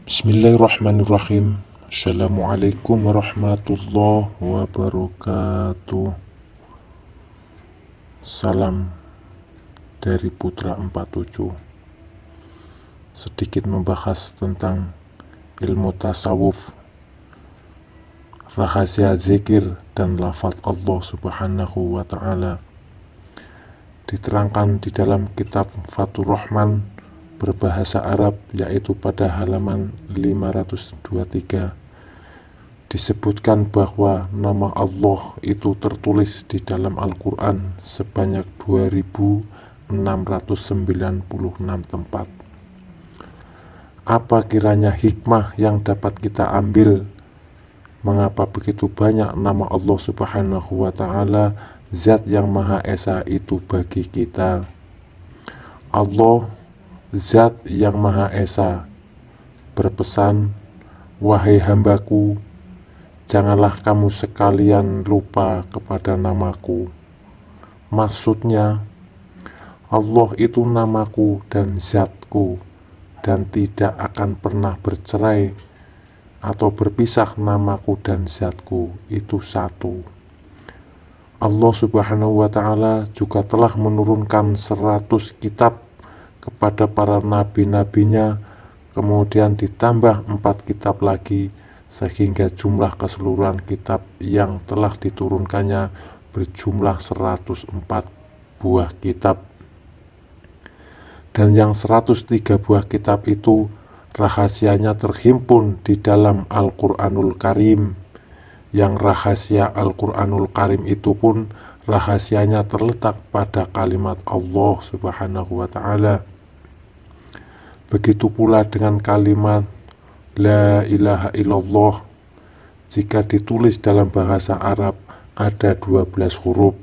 Bismillahirrahmanirrahim. Assalamualaikum warahmatullahi wabarakatuh. Salam dari Putra 47. Sedikit membahas tentang ilmu tasawuf, rahasia zikir dan lafaz Allah Subhanahu wa ta'ala. Diterangkan di dalam kitab Fathur Rahman berbahasa Arab, yaitu pada halaman 523, disebutkan bahwa nama Allah itu tertulis di dalam Al-Quran sebanyak 2696 tempat. Apa kiranya hikmah yang dapat kita ambil? Mengapa begitu banyak nama Allah Subhanahu wa ta'ala, Zat yang Maha Esa itu bagi kita? Allah, Zat yang Maha Esa, berpesan, "Wahai hambaku, janganlah kamu sekalian lupa kepada namaku." Maksudnya, Allah itu namaku dan zatku, dan tidak akan pernah bercerai atau berpisah. Namaku dan zatku itu satu. Allah Subhanahu wa ta'ala juga telah menurunkan 100 kitab kepada para nabi-nabinya, kemudian ditambah 4 kitab lagi, sehingga jumlah keseluruhan kitab yang telah diturunkannya berjumlah 104 buah kitab. Dan yang 103 buah kitab itu rahasianya terhimpun di dalam Al-Quranul Karim. Yang rahasia Al-Quranul Karim itu pun rahasianya terletak pada kalimat Allah Subhanahu wa ta'ala. Begitu pula dengan kalimat La ilaha illallah. Jika ditulis dalam bahasa Arab ada 12 huruf,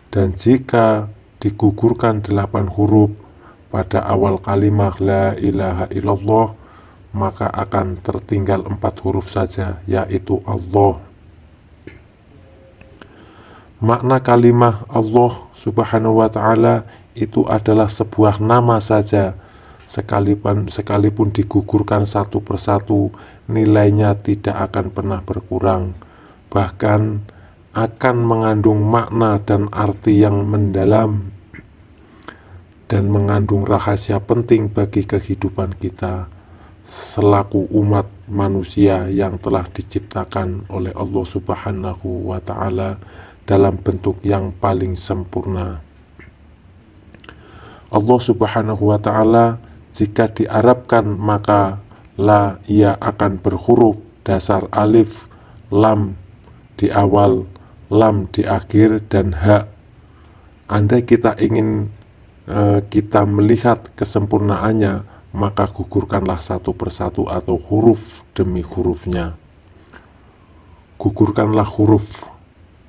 dan jika digugurkan 8 huruf pada awal kalimat La ilaha illallah, maka akan tertinggal 4 huruf saja, yaitu Allah. Makna kalimah Allah Subhanahu wa ta'ala itu adalah sebuah nama saja. Sekalipun digugurkan satu persatu, nilainya tidak akan pernah berkurang, bahkan akan mengandung makna dan arti yang mendalam, dan mengandung rahasia penting bagi kehidupan kita selaku umat manusia yang telah diciptakan oleh Allah Subhanahu wa ta'ala dalam bentuk yang paling sempurna. Allah Subhanahu wa ta'ala jika diarabkan, maka la ia akan berhuruf dasar alif, lam di awal, lam di akhir, dan ha. Andai kita ingin kita melihat kesempurnaannya, maka gugurkanlah satu persatu atau huruf demi hurufnya. Gugurkanlah huruf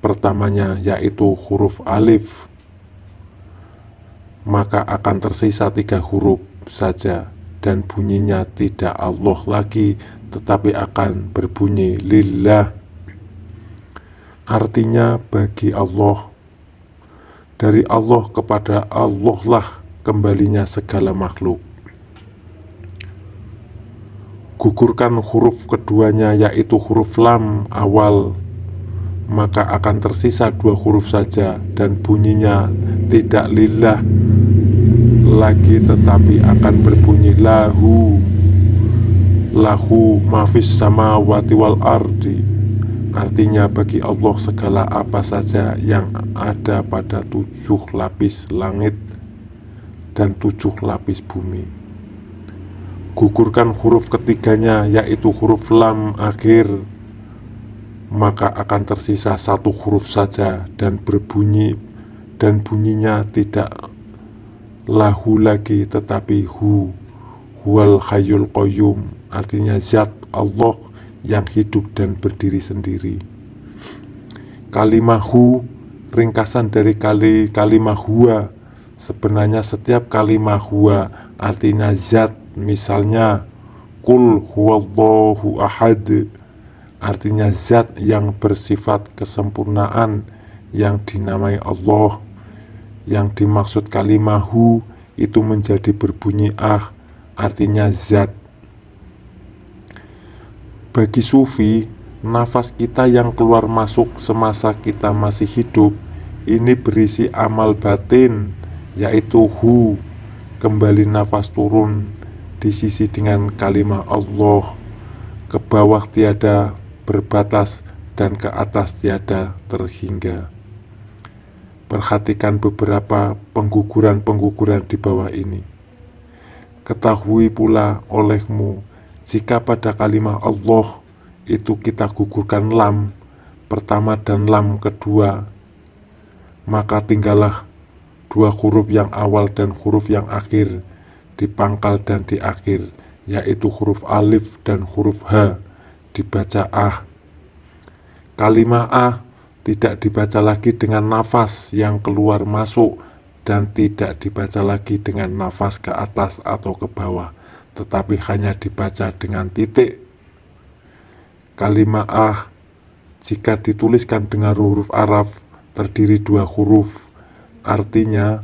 pertamanya, yaitu huruf alif, maka akan tersisa 3 huruf saja, dan bunyinya tidak Allah lagi, tetapi akan berbunyi lillah. Artinya bagi Allah. Dari Allah kepada Allah lah kembalinya segala makhluk. Gugurkan huruf keduanya, yaitu huruf lam awal, maka akan tersisa 2 huruf saja, dan bunyinya tidak lillah lagi, tetapi akan berbunyi lahu. Lahu mafis samawati wal ardi. Artinya bagi Allah segala apa saja yang ada pada 7 lapis langit dan 7 lapis bumi. Gugurkan huruf ketiganya, yaitu huruf lam akhir, maka akan tersisa 1 huruf saja, dan bunyinya tidak lahu lagi, tetapi hu. Huwal hayyul qayyum. Artinya zat Allah yang hidup dan berdiri sendiri. Kalimah hu ringkasan dari kalimah huwa. Sebenarnya setiap kalimah huwa artinya zat. Misalnya Qul huwallahu ahad, artinya zat yang bersifat kesempurnaan yang dinamai Allah. Yang dimaksud kalimah hu itu menjadi berbunyi ah, artinya zat. Bagi sufi, nafas kita yang keluar masuk semasa kita masih hidup ini berisi amal batin, yaitu hu, kembali nafas turun diisi dengan kalimat Allah, ke bawah tiada berbatas dan ke atas tiada terhingga. Perhatikan beberapa pengguguran-pengguguran di bawah ini. Ketahui pula olehmu, jika pada kalimat Allah itu kita gugurkan lam pertama dan lam kedua, maka tinggallah dua huruf yang awal dan huruf yang akhir di pangkal dan di akhir, yaitu huruf alif dan huruf ha, dibaca ah. Kalimat ah tidak dibaca lagi dengan nafas yang keluar masuk dan tidak dibaca lagi dengan nafas ke atas atau ke bawah, tetapi hanya dibaca dengan titik. Kalimat ah jika dituliskan dengan huruf Arab terdiri dua huruf. Artinya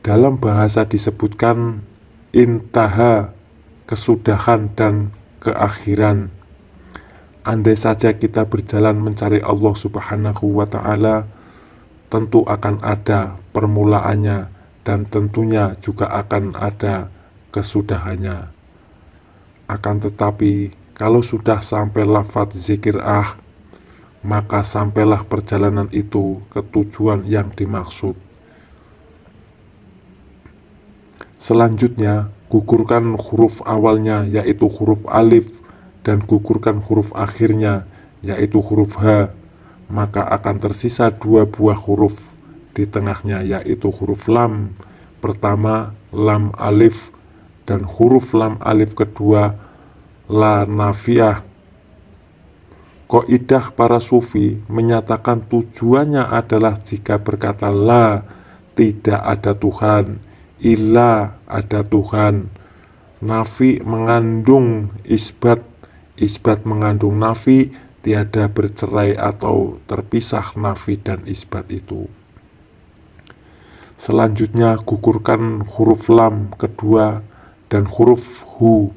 dalam bahasa disebutkan intaha, kesudahan dan keakhiran. Andai saja kita berjalan mencari Allah Subhanahu wa Ta'ala, tentu akan ada permulaannya dan tentunya juga akan ada kesudahannya. Akan tetapi kalau sudah sampai lafaz zikir ah, maka sampailah perjalanan itu ke tujuan yang dimaksud. Selanjutnya, gugurkan huruf awalnya yaitu huruf alif dan gugurkan huruf akhirnya yaitu huruf ha, maka akan tersisa dua buah huruf di tengahnya yaitu huruf lam pertama, lam alif, dan huruf lam alif kedua, la nafiyah. Kaidah para sufi menyatakan tujuannya adalah jika berkata la, tidak ada Tuhan, illa, ada Tuhan, nafi mengandung isbat, isbat mengandung nafi, tiada bercerai atau terpisah nafi dan isbat itu. Selanjutnya gugurkan huruf lam kedua dan huruf hu,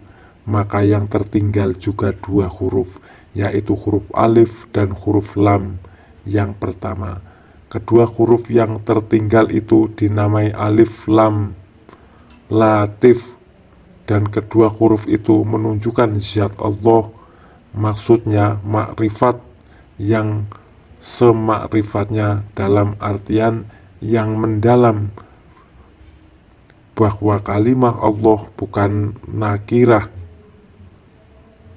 maka yang tertinggal juga dua huruf, yaitu huruf alif dan huruf lam yang pertama. Kedua huruf yang tertinggal itu dinamai alif lam latif, dan kedua huruf itu menunjukkan zat Allah, maksudnya makrifat yang semakrifatnya dalam artian yang mendalam, bahwa kalimah Allah bukan nakirah.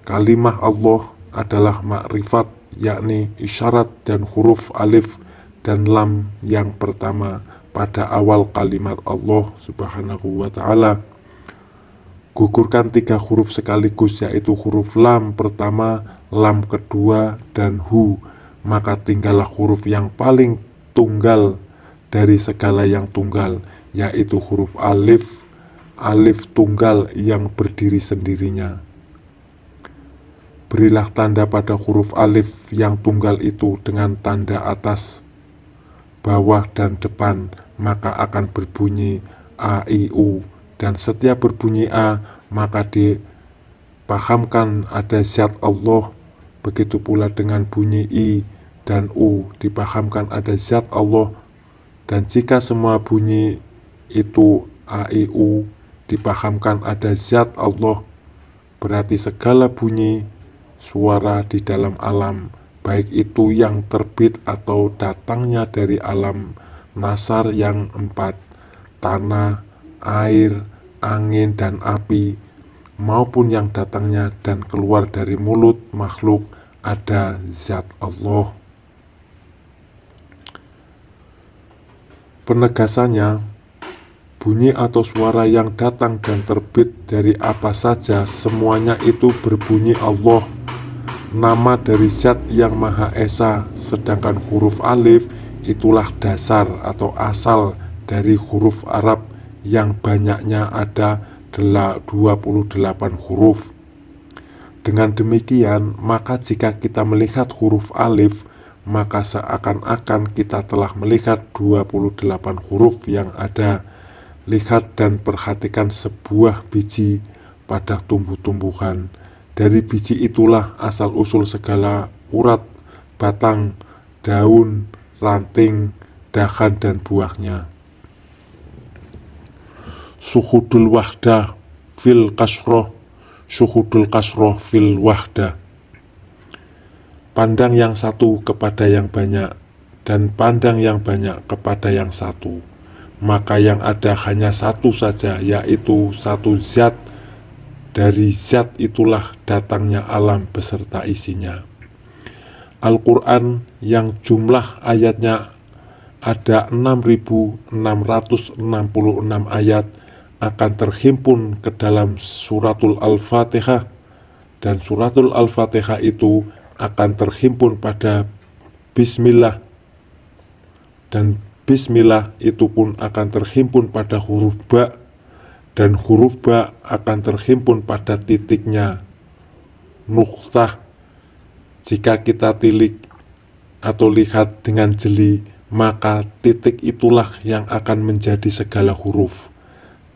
Kalimah Allah adalah makrifat, yakni isyarat dan huruf alif dan lam yang pertama pada awal kalimat Allah Subhanahu wa Ta'ala. Gugurkan tiga huruf sekaligus, yaitu huruf lam pertama, lam kedua, dan hu, maka tinggallah huruf yang paling tunggal dari segala yang tunggal, yaitu huruf alif, alif tunggal yang berdiri sendirinya. Berilah tanda pada huruf alif yang tunggal itu dengan tanda atas, bawah, dan depan, maka akan berbunyi a, i, u. Dan setiap berbunyi a, maka dipahamkan ada zat Allah. Begitu pula dengan bunyi i dan u, dipahamkan ada zat Allah. Dan jika semua bunyi itu a, i, u dipahamkan ada zat Allah, berarti segala bunyi suara di dalam alam, baik itu yang terbit atau datangnya dari alam nasar yang empat, tanah, air, angin, dan api, maupun yang datangnya dan keluar dari mulut makhluk, ada zat Allah. Penegasannya, bunyi atau suara yang datang dan terbit dari apa saja, semuanya itu berbunyi Allah, nama dari zat yang Maha Esa. Sedangkan huruf alif itulah dasar atau asal dari huruf Arab yang banyaknya ada 28 huruf. Dengan demikian, maka jika kita melihat huruf alif, maka seakan-akan kita telah melihat 28 huruf yang ada. Lihat dan perhatikan sebuah biji pada tumbuh-tumbuhan. Dari biji itulah asal-usul segala urat, batang, daun, ranting, dahan, dan buahnya. Syuhudul wahdah fil kasroh, syuhudul kasroh fil wahdah. Pandang yang satu kepada yang banyak, dan pandang yang banyak kepada yang satu. Maka yang ada hanya satu saja, yaitu satu zat. Dari zat itulah datangnya alam beserta isinya. Al-Quran yang jumlah ayatnya ada 6.666 ayat akan terhimpun ke dalam suratul Al-Fatihah, dan suratul Al-Fatihah itu akan terhimpun pada Bismillah, dan Bismillah itu pun akan terhimpun pada huruf ba, dan huruf ba akan terhimpun pada titiknya nuktah. Jika kita tilik atau lihat dengan jeli, maka titik itulah yang akan menjadi segala huruf.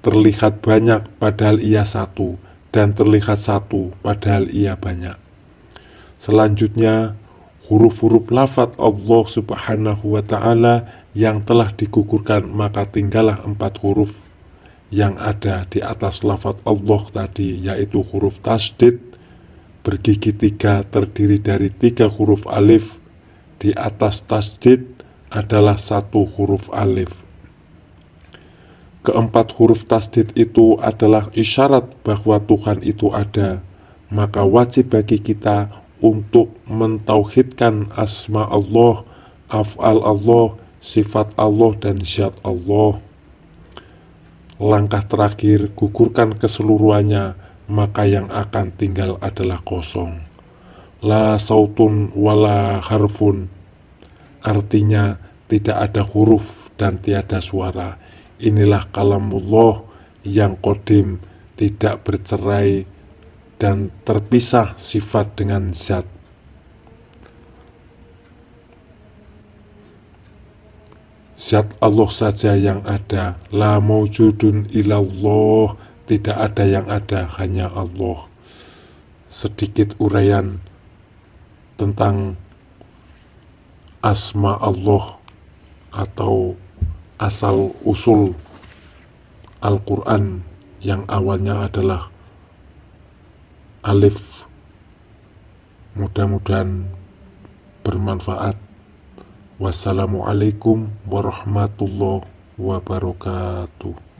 Terlihat banyak padahal ia satu, dan terlihat satu padahal ia banyak. Selanjutnya, huruf-huruf lafaz Allah subhanahu wa ta'ala yang telah digugurkan, maka tinggallah 4 huruf yang ada di atas lafaz Allah tadi, yaitu huruf tasdid bergigi 3 terdiri dari 3 huruf alif. Di atas tasdid adalah 1 huruf alif. Keempat huruf tasdid itu adalah isyarat bahwa Tuhan itu ada. Maka wajib bagi kita untuk mentauhidkan asma Allah, af'al Allah, sifat Allah, dan zat Allah. Langkah terakhir, gugurkan keseluruhannya, maka yang akan tinggal adalah kosong. La sautun wala harfun, artinya tidak ada huruf dan tiada suara. Inilah kalamullah yang qadim, tidak bercerai dan terpisah sifat dengan zat. Zat Allah saja yang ada. La maujudun ilallah, tidak ada yang ada, hanya Allah. Sedikit uraian tentang asma Allah atau asal usul Al-Quran yang awalnya adalah alif. Mudah-mudahan bermanfaat. Wassalamualaikum warahmatullahi wabarakatuh.